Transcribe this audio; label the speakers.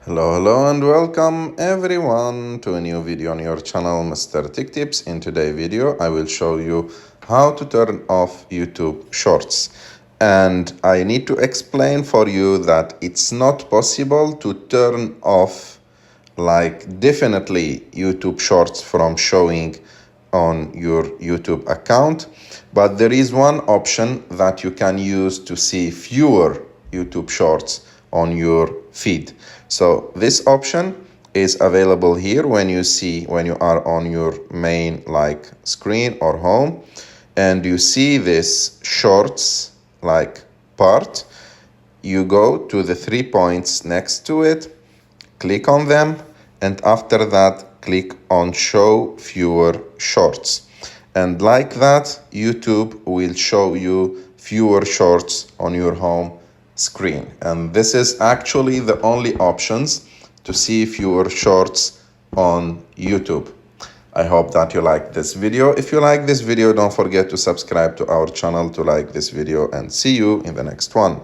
Speaker 1: Hello and welcome everyone to a new video on your channel, Mr. Tech Tips. In today's video, I will show you how to turn off YouTube Shorts. And I need to explain for you that it's not possible to turn off definitely YouTube Shorts from showing on your YouTube account, but there is one option that you can use to see fewer YouTube Shorts on your feed. So this option is available here when you are on your main screen or home, and you see this shorts part. You go to the 3 points next to it, click on them, and after that click on show fewer shorts, and like that YouTube will show you fewer shorts on your home screen. And this is actually the only options to see fewer shorts on YouTube. I hope that you like this video. If you like this video, don't forget to subscribe to our channel to like this video, and see you in the next one.